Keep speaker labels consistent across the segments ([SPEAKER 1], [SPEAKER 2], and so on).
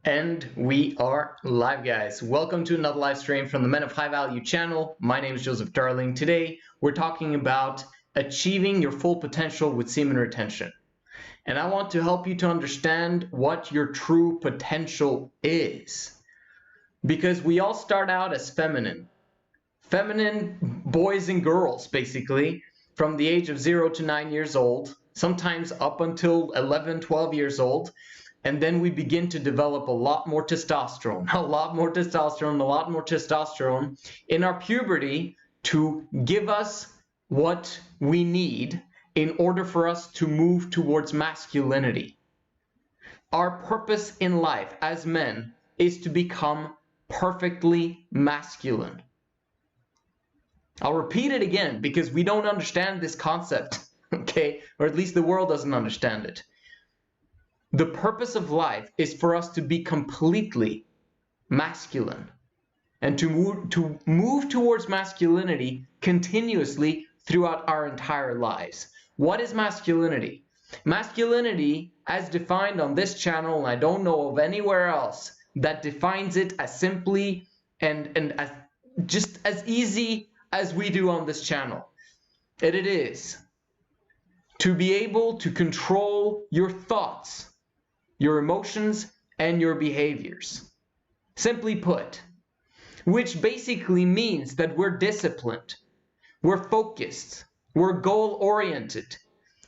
[SPEAKER 1] And we are live, guys. Welcome to another live stream from the Men of High Value channel. My name is Joseph Darling. Today, we're talking about achieving your full potential with semen retention. And I want to help you to understand what your true potential is. Because we all start out as feminine. Feminine boys and girls, basically, from the age of 0 to 9 years old, sometimes up until 11, 12 years old. And then we begin to develop a lot more testosterone in our puberty to give us what we need in order for us to move towards masculinity. Our purpose in life as men is to become perfectly masculine. I'll repeat it again because we don't understand this concept, okay? Or at least the world doesn't understand it. The purpose of life is for us to be completely masculine and to move towards masculinity continuously throughout our entire lives. What is masculinity? Masculinity, as defined on this channel, and I don't know of anywhere else that defines it as simply and as just as easy as we do on this channel. It is to be able to control your thoughts, your emotions, and your behaviors. Simply put, which basically means that we're disciplined, we're focused, we're goal-oriented,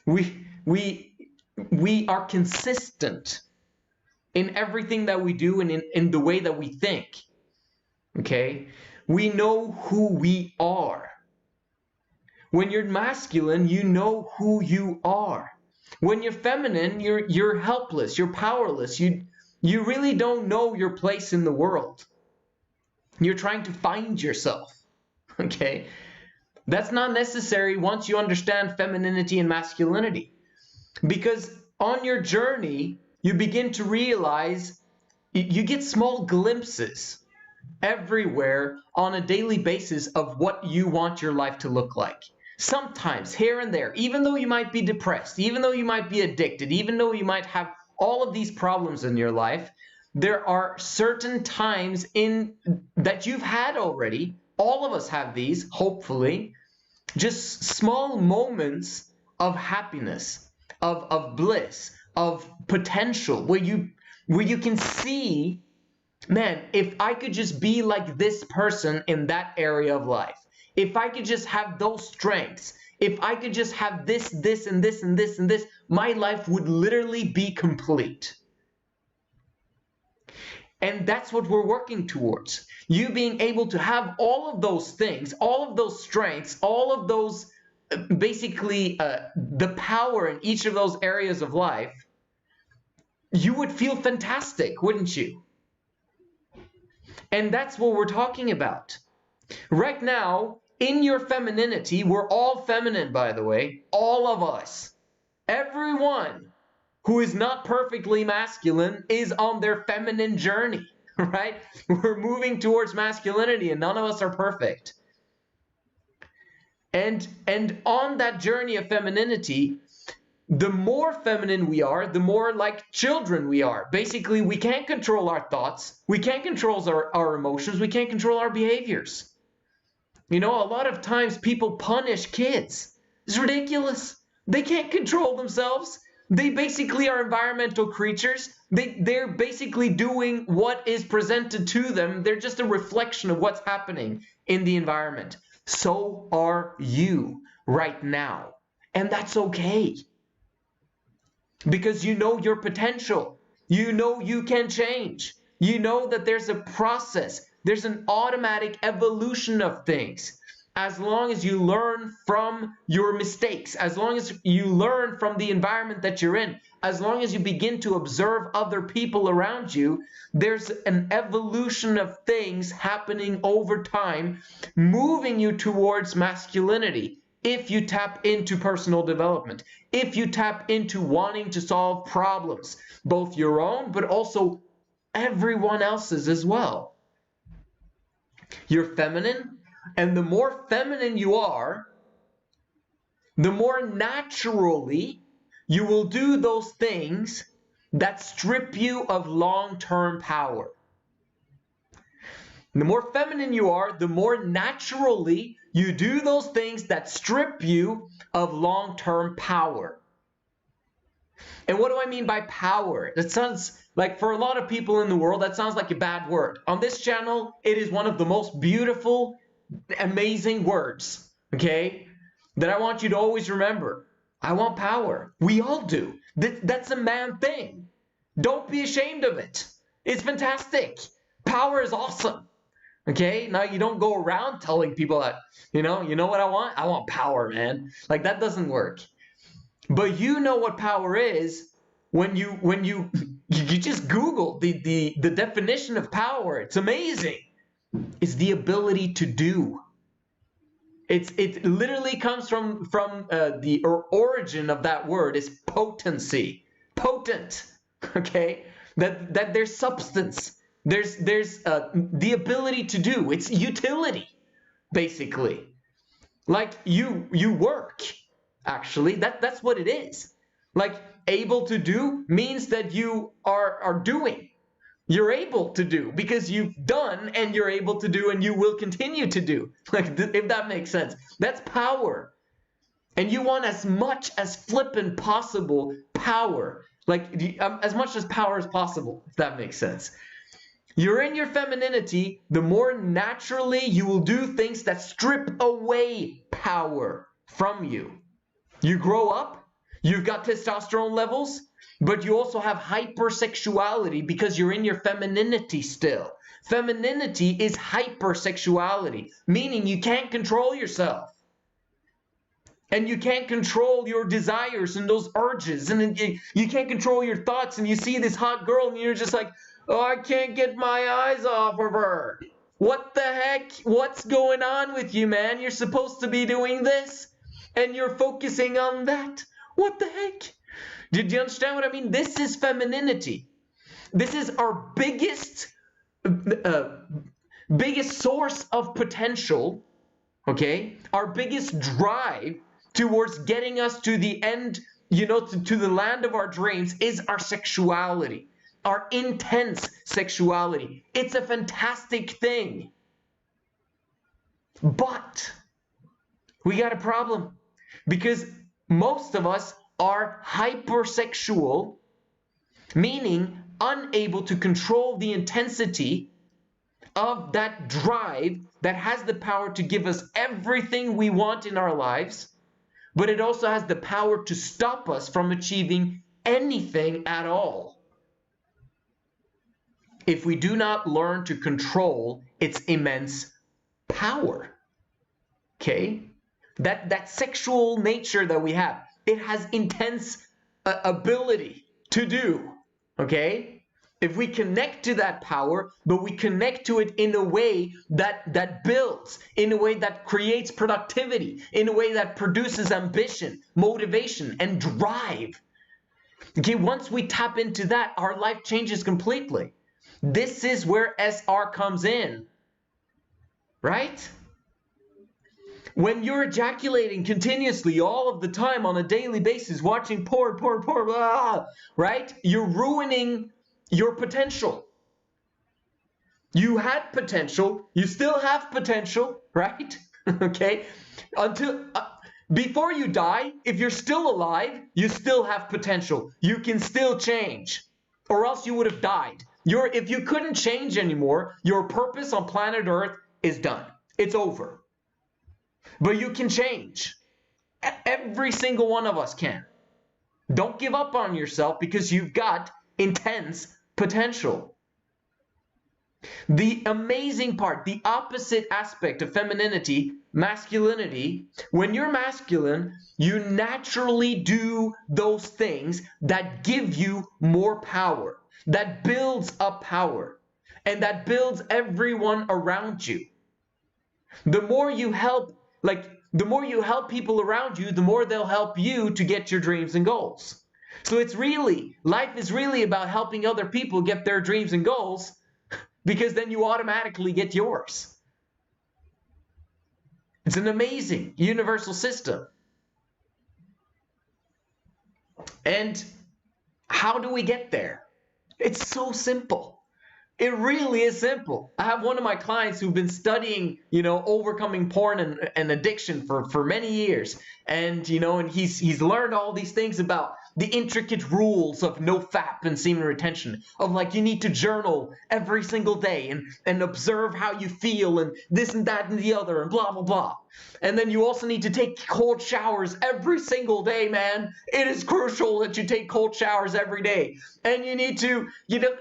[SPEAKER 1] we are consistent in everything that we do and in the way that we think. Okay? We know who we are. When you're masculine, you know who you are. When you're feminine, you're helpless, you're powerless. You really don't know your place in the world. You're trying to find yourself. Okay? That's not necessary once you understand femininity and masculinity. Because on your journey, you begin to realize you get small glimpses everywhere on a daily basis of what you want your life to look like. Sometimes, here and there, even though you might be depressed, even though you might be addicted, even though you might have all of these problems in your life, there are certain times that you've had already. All of us have these, hopefully. Just small moments of happiness, of bliss, of potential, where you can see, man, if I could just be like this person in that area of life, if I could just have those strengths, if I could just have this, this, and this, and this, and this, my life would literally be complete. And that's what we're working towards. You being able to have all of those things, all of those strengths, all of those, basically, the power in each of those areas of life, you would feel fantastic, wouldn't you? And that's what we're talking about. Right now, in your femininity, we're all feminine, by the way, all of us. Everyone who is not perfectly masculine is on their feminine journey, right? We're moving towards masculinity and none of us are perfect. And on that journey of femininity, the more feminine we are, the more like children we are. Basically, we can't control our thoughts, we can't control our emotions, we can't control our behaviors. You know, a lot of times people punish kids. It's ridiculous. They can't control themselves. They basically are environmental creatures. They're basically doing what is presented to them. They're just a reflection of what's happening in the environment. So are you right now. And that's okay. Because you know your potential. You know you can change. You know that there's a process. There's an automatic evolution of things. As long as you learn from your mistakes, as long as you learn from the environment that you're in, as long as you begin to observe other people around you, there's an evolution of things happening over time, moving you towards masculinity. If you tap into personal development, if you tap into wanting to solve problems, both your own, but also everyone else's as well. You're feminine, and the more feminine you are, the more naturally you will do those things that strip you of long-term power. The more feminine you are, the more naturally you do those things that strip you of long-term power. And what do I mean by power? That sounds like, for a lot of people in the world, that sounds like a bad word. On this channel, it is one of the most beautiful, amazing words, okay, that I want you to always remember. I want power. We all do. That's a man thing. Don't be ashamed of it. It's fantastic. Power is awesome. Okay, now you don't go around telling people that, you know what I want? I want power, man. Like, that doesn't work. But you know what power is when you just Google the definition of power. It's amazing. It's the ability to do. It literally comes from the origin of that word is potency. Potent. Okay, that there's substance. There's the ability to do. It's utility, basically. Like you work. Actually, that's what it is. Like, able to do means that you are doing. You're able to do because you've done, and you're able to do, and you will continue to do. Like, if that makes sense. That's power. And you want as much as flippin' possible power. Like, as much as power as possible, if that makes sense. You're in your femininity, the more naturally you will do things that strip away power from you. You grow up, you've got testosterone levels, but you also have hypersexuality because you're in your femininity still. Femininity is hypersexuality, meaning you can't control yourself. And you can't control your desires and those urges, and you can't control your thoughts, and you see this hot girl and you're just like, oh, I can't get my eyes off of her. What the heck? What's going on with you, man? You're supposed to be doing this, and you're focusing on that. What the heck? Did you understand what I mean? This is femininity. This is our biggest source of potential, okay? Our biggest drive towards getting us to the end, to the land of our dreams is our sexuality, our intense sexuality. It's a fantastic thing. But we got a problem. Because most of us are hypersexual, meaning unable to control the intensity of that drive that has the power to give us everything we want in our lives, but it also has the power to stop us from achieving anything at all. If we do not learn to control its immense power, okay? That sexual nature that we have, it has intense ability to do, okay? If we connect to that power, but we connect to it in a way that builds, in a way that creates productivity, in a way that produces ambition, motivation, and drive. Okay, once we tap into that, our life changes completely. This is where SR comes in, right? When you're ejaculating continuously all of the time on a daily basis, watching porn, blah, right? You're ruining your potential. You had potential. You still have potential, right? Okay? Before you die, if you're still alive, you still have potential. You can still change, or else you would have died. If you couldn't change anymore, your purpose on planet Earth is done. It's over. But you can change. Every single one of us can. Don't give up on yourself because you've got intense potential. The amazing part, the opposite aspect of femininity, masculinity, when you're masculine, you naturally do those things that give you more power, that builds up power, and that builds everyone around you. The more you help people around you, the more they'll help you to get your dreams and goals. So life is really about helping other people get their dreams and goals, because then you automatically get yours. It's an amazing universal system. And How do we get there? It's so simple. It really is simple. I have one of my clients who've been studying, overcoming porn and addiction for many years. And, and he's learned all these things about the intricate rules of no FAP and semen retention, of like you need to journal every single day and observe how you feel and this and that and the other and blah, blah, blah. And then you also need to take cold showers every single day, man. It is crucial that you take cold showers every day. And you need to,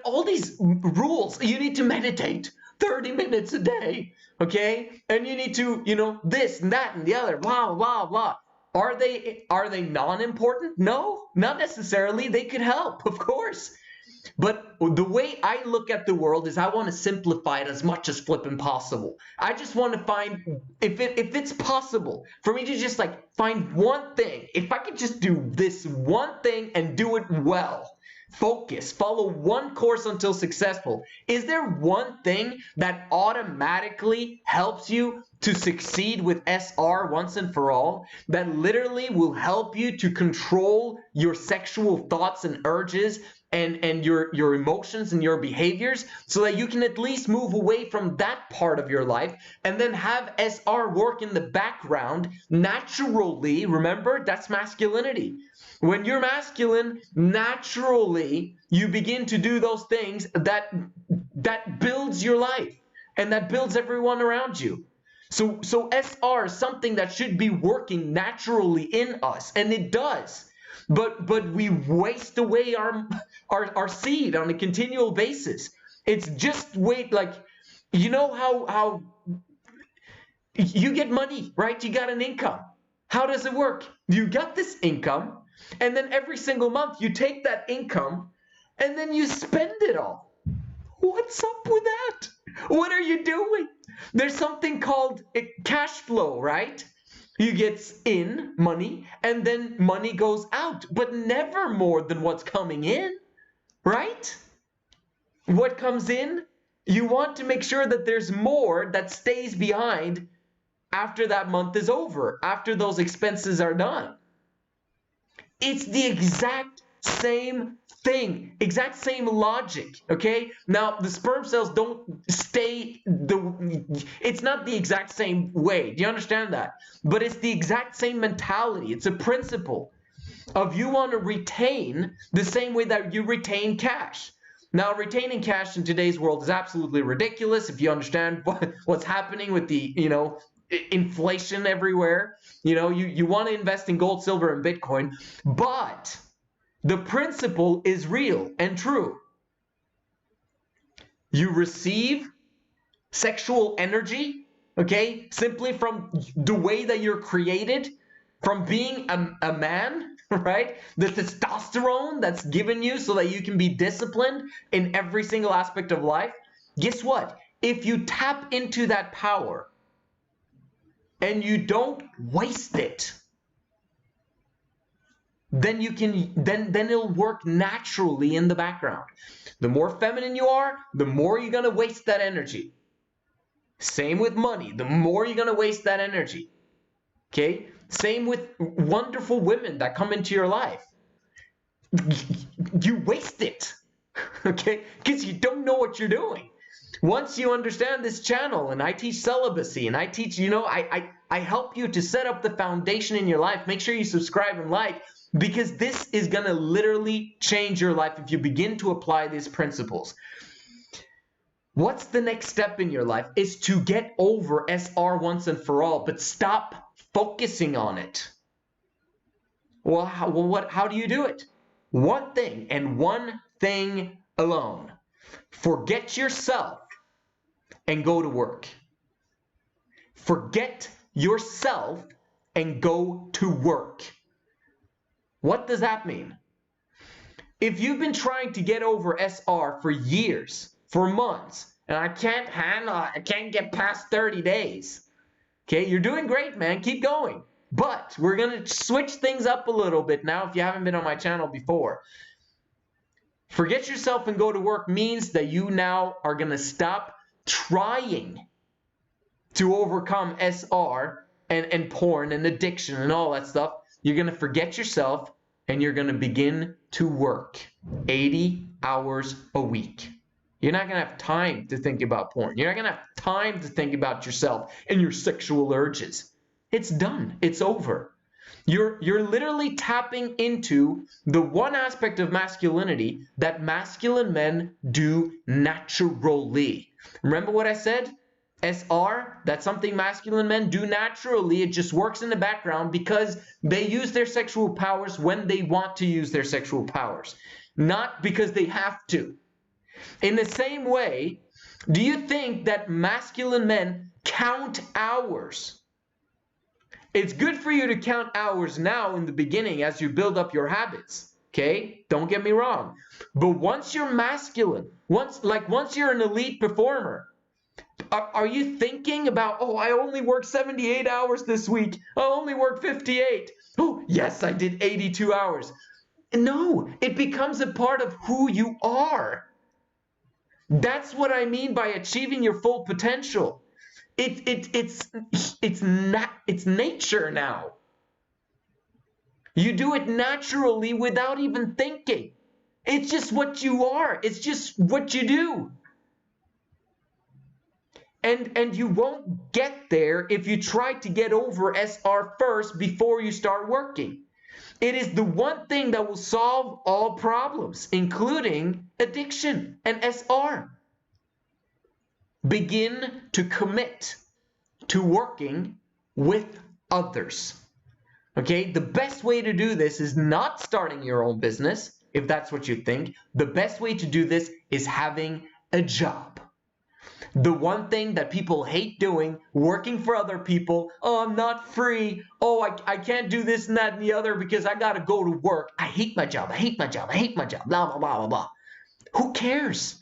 [SPEAKER 1] all these rules. You need to meditate 30 minutes a day, okay? And you need to, this and that and the other, blah, blah, blah. Are they non-important? No, not necessarily. They could help, of course. But the way I look at the world is I want to simplify it as much as flipping possible. I just want to find, if it's possible, for me to just like find one thing. If I could just do this one thing and do it well, focus, follow one course until successful. Is there one thing that automatically helps you to succeed with SR once and for all, that literally will help you to control your sexual thoughts and urges and your emotions and your behaviors, so that you can at least move away from that part of your life and then have SR work in the background naturally? Remember, that's masculinity. When you're masculine, naturally you begin to do those things that builds your life and that builds everyone around you. So SR is something that should be working naturally in us, and it does. But we waste away our seed on a continual basis. It's just like, how you get money, right? You got an income. How does it work? You got this income, and then every single month you take that income and then you spend it all. What's up with that? What are you doing? There's something called cash flow, right? You get in money and then money goes out, but never more than what's coming in, right? What comes in, you want to make sure that there's more that stays behind after that month is over, after those expenses are done. It's the exact same thing, exact same logic, okay? Now, the sperm cells don't stay, it's not the exact same way. Do you understand that? But it's the exact same mentality. It's a principle of you want to retain the same way that you retain cash. Now, retaining cash in today's world is absolutely ridiculous if you understand what's happening with the, inflation everywhere. You want to invest in gold, silver, and Bitcoin, but the principle is real and true. You receive sexual energy, okay, simply from the way that you're created, from being a man, right? The testosterone that's given you so that you can be disciplined in every single aspect of life. Guess what? If you tap into that power and you don't waste it, then it'll work naturally in the background. The more feminine you are, the more you're gonna waste that energy. Same with money. The more you're gonna waste that energy. Okay? Same with wonderful women that come into your life. You waste it. Okay? Because you don't know what you're doing. Once you understand this channel, and I teach celibacy, and I teach, I help you to set up the foundation in your life. Make sure you subscribe and like, because this is going to literally change your life if you begin to apply these principles. What's the next step in your life is to get over SR once and for all, but stop focusing on it. Well, how do you do it? One thing and one thing alone. Forget yourself and go to work. Forget yourself and go to work. What does that mean? If you've been trying to get over SR for years, for months, and I can't get past 30 days. Okay, you're doing great, man. Keep going. But we're going to switch things up a little bit now if you haven't been on my channel before. Forget yourself and go to work means that you now are going to stop trying to overcome SR and porn and addiction and all that stuff. You're going to forget yourself and you're going to begin to work 80 hours a week. You're not going to have time to think about porn. You're not going to have time to think about yourself and your sexual urges. It's done. It's over. You're literally tapping into the one aspect of masculinity that masculine men do naturally. Remember what I said? SR, that's something masculine men do naturally. It just works in the background because they use their sexual powers when they want to use their sexual powers, not because they have to. In the same way, do you think that masculine men count hours? It's good for you to count hours now in the beginning as you build up your habits, okay? Don't get me wrong. But once you're masculine, once you're an elite performer, are you thinking about, oh, I only worked 78 hours this week. I only worked 58. Oh, yes, I did 82 hours. No, it becomes a part of who you are. That's what I mean by achieving your full potential. It's nature now. You do it naturally without even thinking. It's just what you are. It's just what you do. And you won't get there if you try to get over SR first before you start working. It is the one thing that will solve all problems, including addiction and SR. Begin to commit to working with others. Okay, the best way to do this is not starting your own business, if that's what you think. The best way to do this is having a job. The one thing that people hate doing, working for other people. Oh, I'm not free. Oh, I can't do this and that and the other because I got to go to work. I hate my job. I hate my job. I hate my job. Blah, blah, blah, blah, blah. Who cares?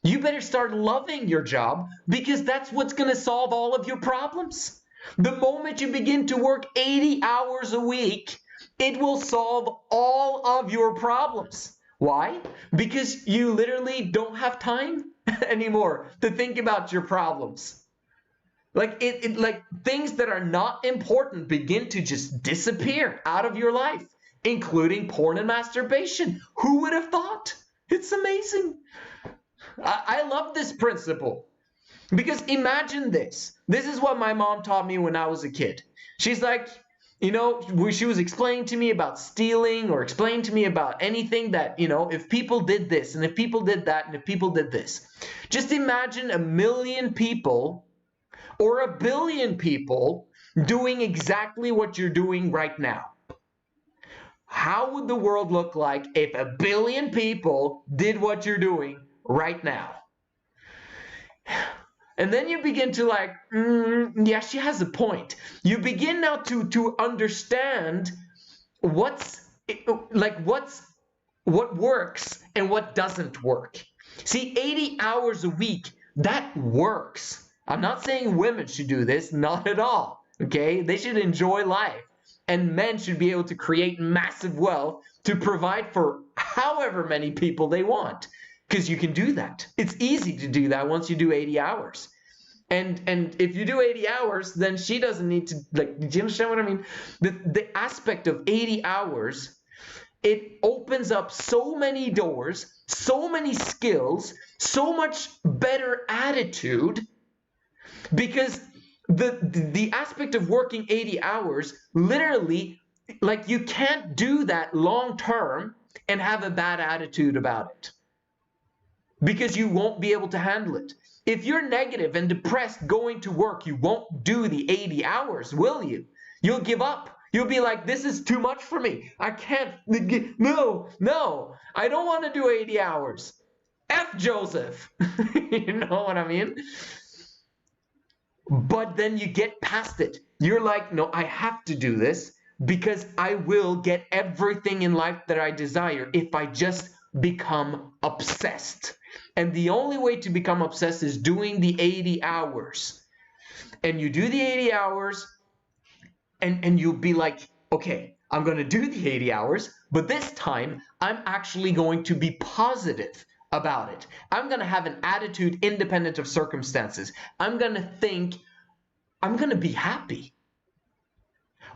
[SPEAKER 1] You better start loving your job because that's what's going to solve all of your problems. The moment you begin to work 80 hours a week, it will solve all of your problems. Why? Because you literally don't have time anymore to think about your problems. Like things that are not important begin to just disappear out of your life, including porn and masturbation. Who would have thought? It's amazing. I love this principle because imagine this. This is what my mom taught me when I was a kid. She's like, you know, she was explaining to me about stealing or explaining to me about anything that, you know, if people did this and if people did that and if people did this. Just imagine 1 million people or 1 billion people doing exactly what you're doing right now. How would the world look like if 1 billion people did what you're doing right now? And then you begin to like, yeah, she has a point. You begin now to understand what works and what doesn't work. See, 80 hours a week, that works. I'm not saying women should do this, not at all. Okay, they should enjoy life. And men should be able to create massive wealth to provide for however many people they want. Because you can do that. It's easy to do that once you do 80 hours. And if you do 80 hours, then she doesn't need to, like, do you understand what I mean? The aspect of 80 hours, it opens up so many doors, so many skills, so much better attitude, because the aspect of working 80 hours, literally, like, you can't do that long term and have a bad attitude about it. Because you won't be able to handle it. If you're negative and depressed going to work, you won't do the 80 hours, will you? You'll give up. You'll be like, this is too much for me. I can't. No, I don't want to do 80 hours. F Joseph. You know what I mean? But then you get past it. You're like, no, I have to do this because I will get everything in life that I desire if I just become obsessed. And the only way to become obsessed is doing the 80 hours. And you do the 80 hours, and you'll be like, okay, I'm going to do the 80 hours, but this time I'm actually going to be positive about it. I'm going to have an attitude independent of circumstances. I'm going to think, I'm going to be happy.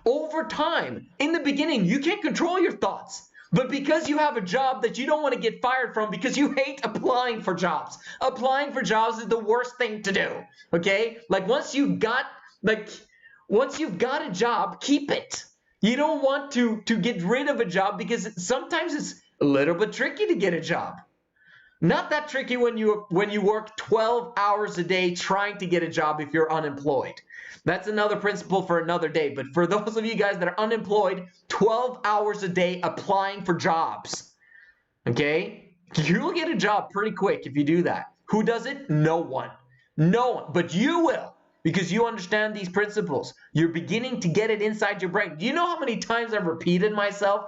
[SPEAKER 1] Over time, in the beginning, you can't control your thoughts. But because you have a job that you don't want to get fired from because you hate applying for jobs. Applying for jobs is the worst thing to do, okay? Like once you've got a job, keep it. You don't want to get rid of a job because sometimes it's a little bit tricky to get a job. Not that tricky when you work 12 hours a day trying to get a job if you're unemployed. That's another principle for another day. But for those of you guys that are unemployed, 12 hours a day applying for jobs, okay? You'll get a job pretty quick if you do that. Who does it? No one. No one. But you will, because you understand these principles. You're beginning to get it inside your brain. Do you know how many times I've repeated myself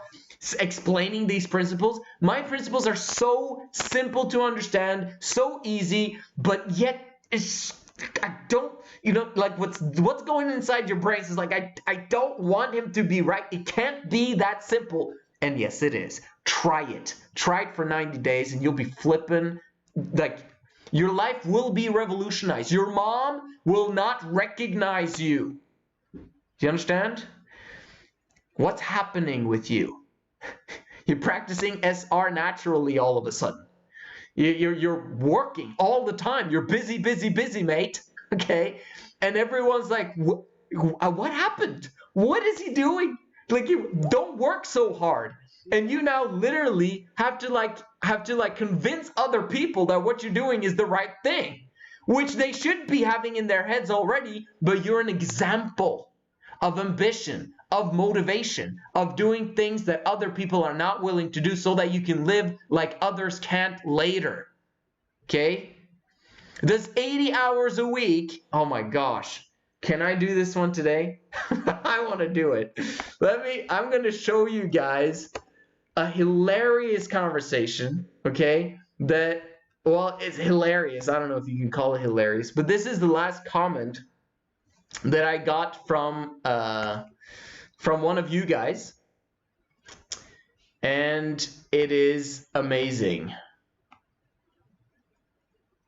[SPEAKER 1] explaining these principles? My principles are so simple to understand, so easy, but yet I don't, like what's going inside your brains is like, I don't want him to be right. It can't be that simple. And yes, it is. Try it. Try it for 90 days and you'll be flipping. Like, your life will be revolutionized. Your mom will not recognize you. Do you understand? What's happening with you? You're practicing SR naturally all of a sudden. You're working all the time. You're busy, busy, busy, mate. Okay? And everyone's like, what happened? What is he doing? Like, you don't work so hard. And you now literally have to convince other people that what you're doing is the right thing, which they should be having in their heads already, but you're an example of ambition, of motivation, of doing things that other people are not willing to do so that you can live like others can't later. Okay? Does 80 hours a week, oh my gosh, can I do this one today? I want to do it. I'm going to show you guys a hilarious conversation, okay? Well, it's hilarious. I don't know if you can call it hilarious, but this is the last comment that I got from one of you guys, and it is amazing.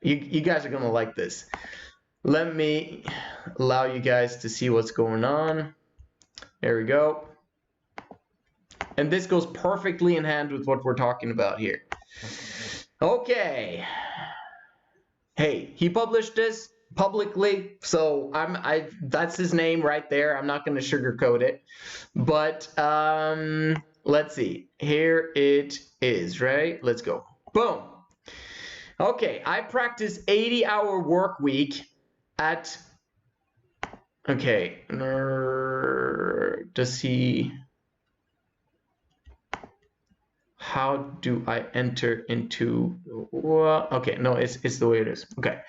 [SPEAKER 1] You guys are gonna like this. Let me allow you guys to see what's going on. There we go. And this goes perfectly in hand with what we're talking about here. Okay. Hey, he published this publicly, so that's his name right there. I'm not going to sugarcoat it. But let's see. Here it is, right? Let's go. Boom. Okay, I practice 80-hour work week at, okay, does he, how do I enter into, well, okay, no, it's the way it is. Okay,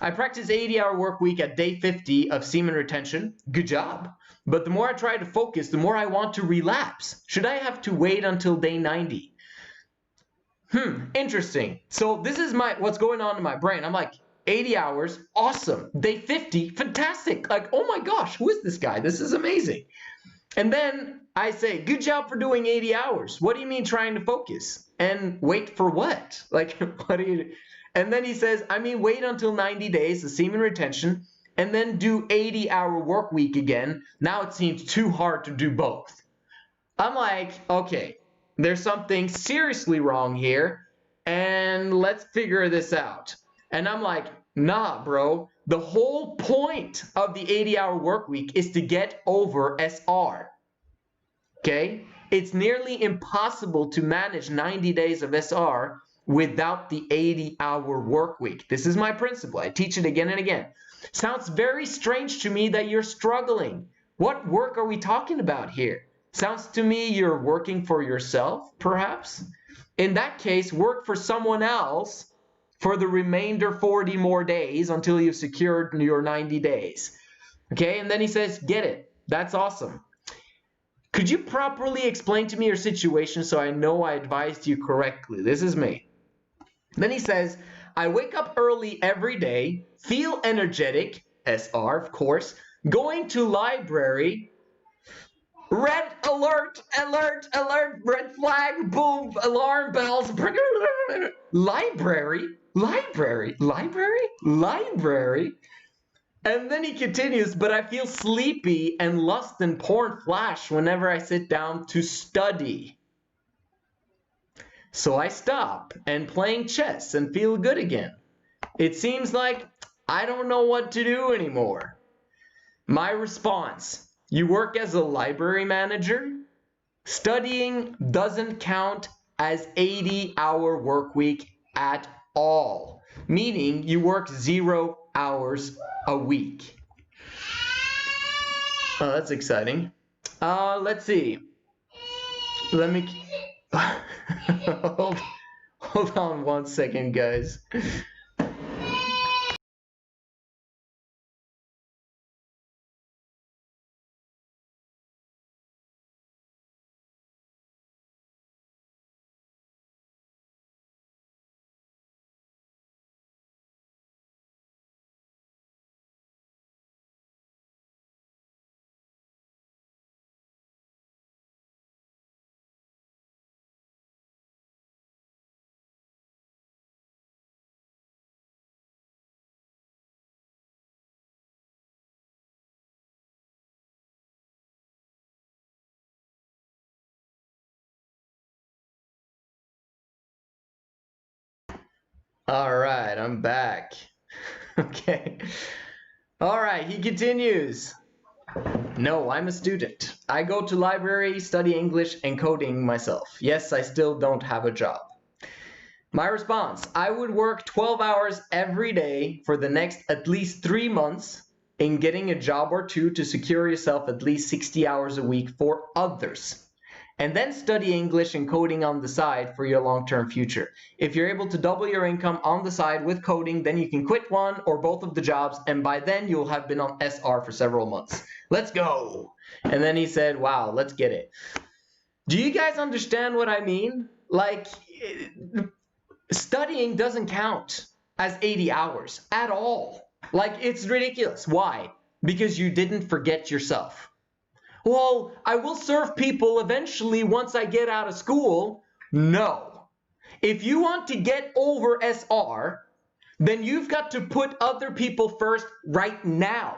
[SPEAKER 1] I practice 80-hour work week at day 50 of semen retention. Good job. But the more I try to focus, the more I want to relapse. Should I have to wait until day 90? Interesting. So this is what's going on in my brain. I'm like, 80 hours, awesome. Day 50, fantastic. Like, oh my gosh, who is this guy? This is amazing. And then I say, good job for doing 80 hours. What do you mean trying to focus? And wait for what? Like, what do you do? And then he says, I mean, wait until 90 days of semen retention and then do 80-hour work week again. Now it seems too hard to do both. I'm like, okay, there's something seriously wrong here, and let's figure this out. And I'm like, nah, bro. The whole point of the 80-hour work week is to get over SR. Okay? It's nearly impossible to manage 90 days of SR without the 80-hour work week. This is my principle. I teach it again and again. Sounds very strange to me that you're struggling. What work are we talking about here? Sounds to me you're working for yourself, perhaps. In that case, work for someone else for the remainder 40 more days until you've secured your 90 days. Okay, and then he says, get it. That's awesome. Could you properly explain to me your situation so I know I advised you correctly? This is me. Then he says, I wake up early every day, feel energetic, SR, of course, going to library, red alert, alert, alert, red flag, boom, alarm bells, library, library, library, library. And then he continues, but I feel sleepy and lust and porn flash whenever I sit down to study. So I stop and playing chess and feel good again. It seems like I don't know what to do anymore. My response: you work as a library manager? Studying doesn't count as 80-hour work week at all, meaning you work 0 hours a week. Oh, that's exciting. Let's see. Let me hold on 1 second, guys. All right, I'm back. Okay. All right, he continues. No, I'm a student. I go to library, study English and coding myself. Yes, I still don't have a job. My response: I would work 12 hours every day for the next at least 3 months in getting a job or two to secure yourself at least 60 hours a week for others. And then study English and coding on the side for your long-term future. If you're able to double your income on the side with coding, then you can quit one or both of the jobs, and by then you'll have been on SR for several months. Let's go. And then he said, wow, let's get it. Do you guys understand what I mean? Like, studying doesn't count as 80 hours at all. Like, it's ridiculous. Why? Because you didn't forget yourself. Well, I will serve people eventually once I get out of school. No. If you want to get over SR, then you've got to put other people first right now.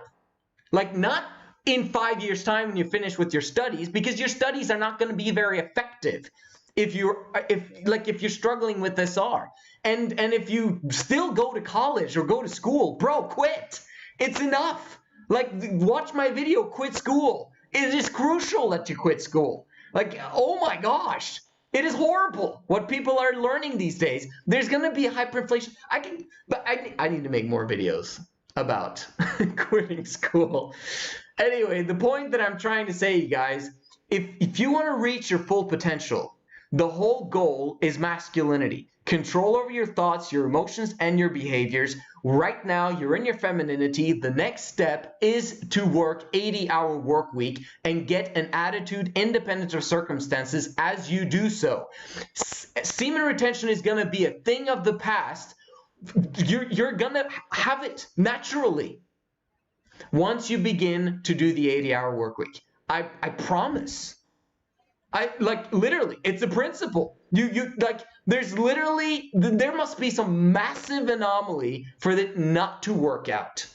[SPEAKER 1] Like, not in 5 years' time when you finish with your studies, because your studies are not going to be very effective if you're struggling with SR. And if you still go to college or go to school, bro, quit. It's enough. Like, watch my video, quit school. It is crucial that you quit school. Like, oh my gosh, it is horrible what people are learning these days. There's going to be hyperinflation. I need to make more videos about quitting school. Anyway, the point that I'm trying to say, you guys, if you want to reach your full potential, the whole goal is masculinity. Control over your thoughts, your emotions, and your behaviors. Right now, you're in your femininity. The next step is to work 80-hour work week and get an attitude independent of circumstances as you do so. Semen retention is going to be a thing of the past. You're going to have it naturally once you begin to do the 80-hour work week. I promise. Literally, it's a principle. There must be some massive anomaly for it not to work out.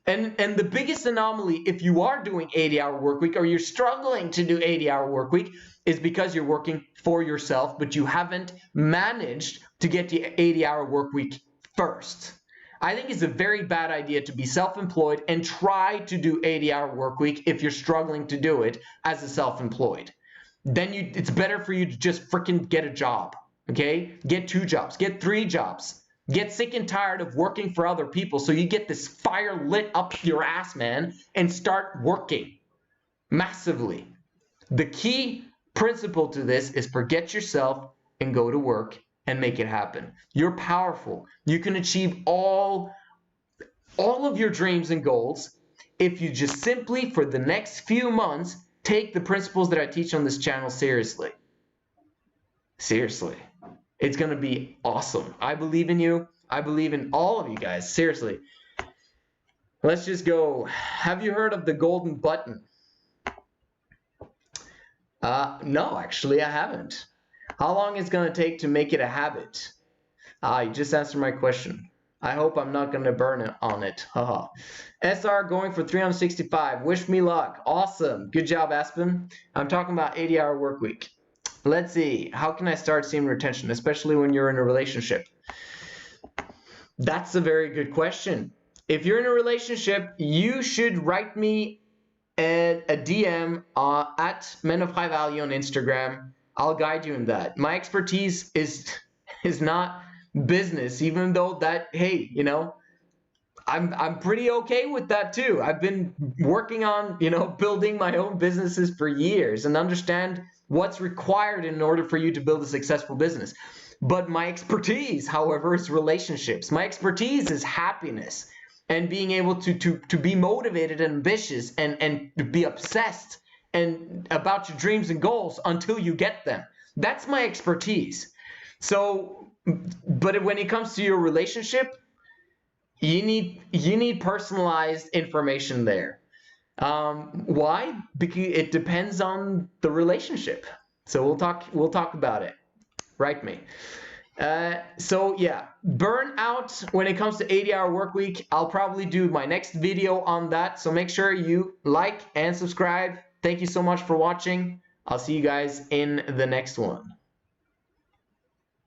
[SPEAKER 1] And the biggest anomaly, if you are doing 80-hour work week or you're struggling to do 80-hour work week, is because you're working for yourself, but you haven't managed to get the 80-hour work week first. I think it's a very bad idea to be self-employed and try to do 80-hour work week if you're struggling to do it as a self-employed. Then it's better for you to just freaking get a job, okay? Get 2 jobs, get 3 jobs. Get sick and tired of working for other people so you get this fire lit up your ass, man, and start working massively. The key principle to this is forget yourself and go to work and make it happen. You're powerful. You can achieve all of your dreams and goals if you just simply, for the next few months, take the principles that I teach on this channel seriously. Seriously. It's going to be awesome. I believe in you. I believe in all of you guys. Seriously. Let's just go. Have you heard of the golden button? No, actually, I haven't. How long is it going to take to make it a habit? You just answered my question. I hope I'm not going to burn it on it. Haha. SR going for 365. Wish me luck. Awesome. Good job, Aspen. I'm talking about 80-hour work week. Let's see. How can I start seeing retention, especially when you're in a relationship? That's a very good question. If you're in a relationship, you should write me a DM at Men of High Value on Instagram. I'll guide you in that. My expertise is not business, even though that, hey, you know, I'm pretty okay with that too. I've been working on, you know, building my own businesses for years and understand what's required in order for you to build a successful business. But my expertise, however, is relationships. My expertise is happiness and being able to be motivated and ambitious and to be obsessed and about your dreams and goals until you get them. That's my expertise. So, but when it comes to your relationship, you need personalized information there. Why? Because it depends on the relationship. So we'll talk about it. Write me. So yeah, burnout when it comes to 80-hour work week. I'll probably do my next video on that. So make sure you like and subscribe. Thank you so much for watching. I'll see you guys in the next one.